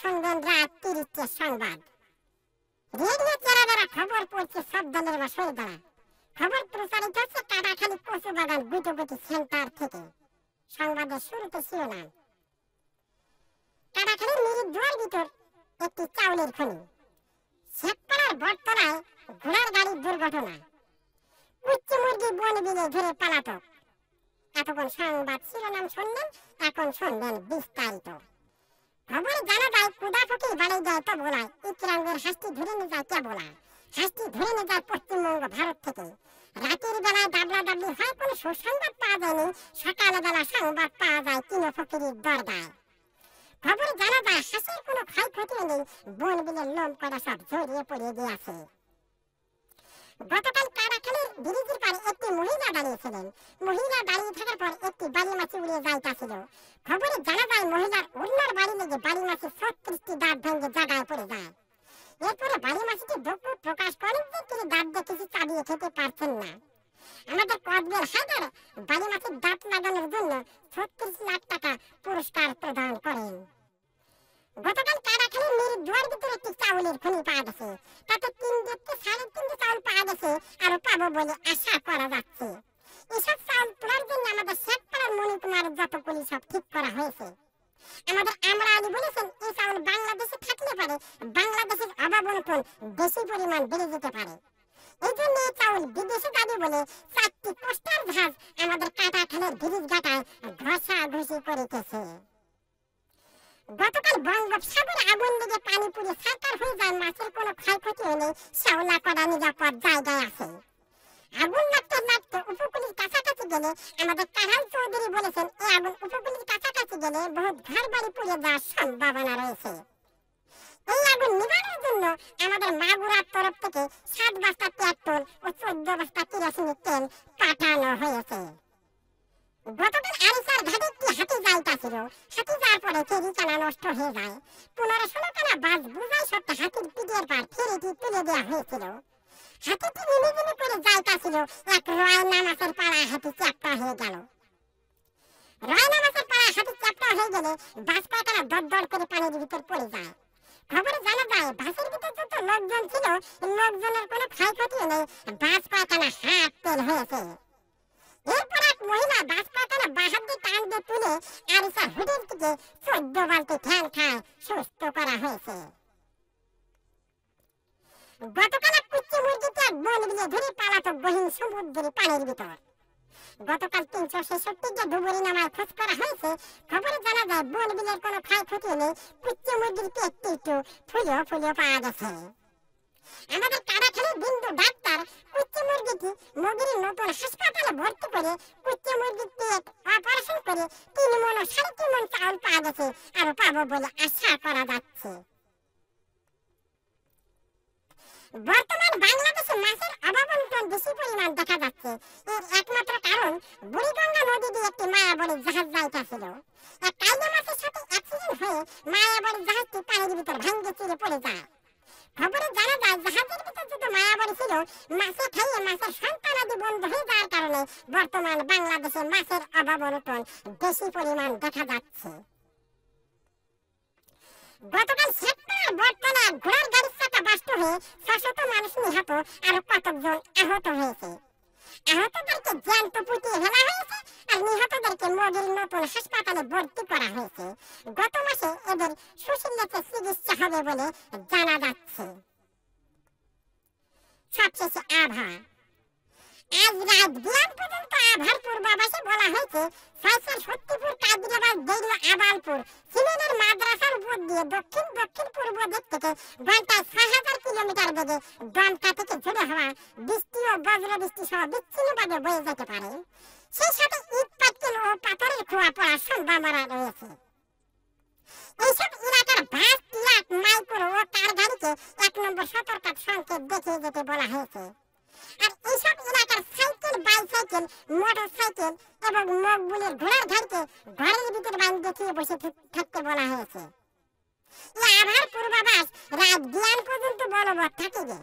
শুনবেন রাত ৩০ সংবাদ। রেডিও যারা খবর পড়ছে সব দলের বাসীরা। খবর প্রচারিত হচ্ছে কাটাখালী কচুবাগান গুটোগুটি সেন্টার থেকে। সংবাদের শুরুতে শিরোনাম। কাটাখালীর মিরিক দুয়ার ভিতর একটি চাউলের খনি। শেখপাড়ার বটতলায় ঘোড়ার গাড়ির দুর্ঘটনা। উচ্চ মুরগি বন বিলে ধরে পালাতক। এতক্ষণ সংবাদ শিরোনাম শুনলেন, এখন শুনবেন বিস্তারিত। খবরে জানা যায় কুদা ফকির বাড়ি যায় তো বলায় ইকরাঙ্গের হাসটি ধরে নিয়ে যায় কেবলা। হাসটি ধরে নিয়ে যায় পশ্চিমবঙ্গ ভারত থেকে। রাতের বেলায় দাবলা দাবলি হয়, কোনো সুসংবাদ পাওয়া যায়নি। সকালে বেলা সংবাদ পাওয়া যায় কিনো ফকিরের দরগায়। খবরে জানা যায় হাসির কোনো ক্ষয়ক্ষতি নেই, বন বিলের লোম করা সব জড়িয়ে পড়ে গিয়েছে। গতকাল কাটাখালীর ব্রিজের পারে একটি মহিলা দাঁড়িয়েছিলেন। মহিলা দাঁড়িয়ে থাকার পর একটি বাড়ি মাছি উড়ে যাইতেছিল। খবরে জানা যায় মহিলার ওড়নার বাড়ি লেগে বাড়ি মাছি ৩৬টি দাঁত ভেঙে জায়গায় পড়ে যায়। এরপরে বাড়ি মাছিটি দুঃখ প্রকাশ করেন যে তিনি দাঁত দেখেছি চাবিয়ে খেতে পারছেন না। আমাদের কদবের হায়দার বাড়ি মাছির দাঁত লাগানোর জন্য ৩৬ লাখ টাকা পুরস্কার প্রদান করেন। গতকাল কাটাখালীর মিরিক দুয়ার ভিতরে একটি চাউলের খনি পাওয়া গেছে। তাতে ৩ থেকে ৩.৫ চাউল পাওয়া গেছে, আরো পাবো বলে আশা করা যাচ্ছে। এসব চাউল তোলার জন্য আমাদের শেখপাড়ার মণিকুমারের যতগুলি সব ঠিক করা হয়েছে। আমাদের আমরা আলী বলেছেন এই চাউল বাংলাদেশে থাকলে পারে বাংলাদেশের অভাবনটন বেশি পরিমাণ বেড়ে যেতে পারে। এই জন্য এই চাউল বিদেশে যাবে বলে ৪টি পোস্টার জাহাজ আমাদের কাটাখালীর ব্রিজ ঘাটায় ঘষাঘষি করিতেছে। গতকাল বঙ্গোপসাগরে আগুন লেগে পানি পুড়ে ছারখার হয়ে যায়, মাছের কোনো ক্ষয়ক্ষতি হলে শেওলা করা নিরাপদ জায়গায় আছে। আগুন লাগতে লাগতে উপকূলের কাছাকাছি গেলে আমাদের কাহাল চৌধুরী বলেছেন এই আগুন উপকূলের কাছাকাছি গেলে বহুত ঘর বাড়ি পুড়ে যাওয়ার সম্ভাবনা রয়েছে। এই আগুন নিবানোর জন্য আমাদের মাগুরার তরফ থেকে ৭ বস্তা পেট্রোল ও ১৪ বস্তা কেরোসিনের তেল পাঠানো হয়েছে। গতকাল আরিসার ঘাটে একটি হাতি যাইতেছিল। হাতি যাওয়ার পরে ফেরিখানা নষ্ট হয়ে যায়। ১৫-১৬ খানা বাস বুঝাই সত্ত্বে হাতির পিঠের পার ফেরিটি তুলে দেওয়া হয়েছিল। হাতিটি নিমিজিমি করে যাইতেছিল, এক রয়না মাছের পাড়া হাতি চ্যাপ্টা হয়ে গেল। রয়না মাছের পাড়া হাতি চ্যাপ্টা হয়ে গেলে বাস পায়খানা দরদর করে পানির ভিতর পড়ে যায়। খবরে জানা যায় বাসের ভিতর যত লোকজন ছিল লোকজনের কোনো ক্ষয়ক্ষতি নেই, বাস পায়খানা হাফ তেল হয়েছে। এরপর এক মহিলা বাস পায়খানা বাহার দিয়ে টান দিয়ে তুলে আরিসা হুডের দিকে ১৪ বালতি ঠ্যাং খায় সুস্থ করা হয়েছে। গতকাল এক কুচ্চি মুরগিকে এক বন বিলে ধরে পালাতক বহিন সমুদ্রের পানির ভিতর। গতকাল ৩৬৬ যে ডুবুরি নামায় খোঁজ করা হয়েছে। খবরে জানা যায় বন বিলের কোনো ক্ষয়ক্ষতি নেই, কুচ্চি মুরগিকে একটু একটু ফুলিও পাওয়া গেছে। আমাদের কাটাখালীর বিন্দু ডাক্তার কুচ্চি মুরগিটি মগির নতুন হাসপাতালে ভর্তি করে কুচ্চি মুরগির পেট অপারেশন করে ৩ মণ ও ৩.৫ মণ চাউল পাওয়া গেছে, আরো পাবো বলে আশা করা যাচ্ছে। বর্তমান বাংলাদেশে মাছের অভাবনটন বেশি পরিমাণ দেখা যাচ্ছে। এর একমাত্র কারণ বুড়িগঙ্গা নদী দিয়ে একটি মায়াবড়ি জাহাজ যাইতেছিল। এক কাইলা মাছের সাথে অ্যাক্সিডেন্ট হয়ে মায়াবড়ি জাহাজটি পানির ভিতর ভেঙে চিরে পড়ে যায়। খবরে জানা যায় জাহাজের ভিতর যদি মায়াবড়ি ছিল, মাছে খাইয়ে মাছের সন্তানাদি বন্ধ হয়ে যাওয়ার কারণে বর্তমান বাংলাদেশে মাছের অভাবনটন বেশি পরিমাণ দেখা যাচ্ছে। গতকাল শেখপাড়ার বটতলা ঘোড়ার গাড়ির চাকা বাস্ট হয়ে ৬০০ মানুষ নিহত, আরো কতজন আহত হয়েছে। আহতদেরকে জ্যান্ত পুঁতিয়ে ফেলা হয়েছে আর নিহতদেরকে মগির নতুন হাসপাতালে ভর্তি করা হয়েছে। গত মাসে এদের সুশীলতে চিকিৎসা হবে বলে জানা যাচ্ছে। সবশেষে আবহাওয়া। আজ রাত ২টা পর্যন্ত আবহাওয়ার পূর্বাভাসে বলা হয়েছে ফয়সাল সত্যিপুর কাদিরাবাদ বেরিয়া আবালপুর সিলেটের মাদ্রাসার উপর দিয়ে দক্ষিণ পূর্ব দিক থেকে ঘন্টায় ৬০০০ কিলোমিটার বেগে দমকা থেকে ঝোড়ো হাওয়া বৃষ্টি ও বজ্রবৃষ্টি সহ বিচ্ছিন্নভাবে বয়ে যেতে পারে। সেই সাথে ইট পাটকেল ও পাথরের খোয়া পড়ার সম্ভাবনা রয়েছে। এইসব এলাকার বাস ট্রাক মাইক্রো ও কার গাড়িকে ১ নম্বর সতর্কতা সংকেত দেখিয়ে যেতে বলা হয়েছে। আর এইসব এলাকার সাইকেল বাইসাইকেল মোটর সাইকেল এবং মকবুলের ঘোড়ার গাড়িকে ঘরের ভিতরে বাঁধ দেখিয়ে বসে থাকতে বলা হয়েছে। এই আবহাওয়ার পূর্বাভাস রাত ২টা পর্যন্ত বলবৎ থাকবে।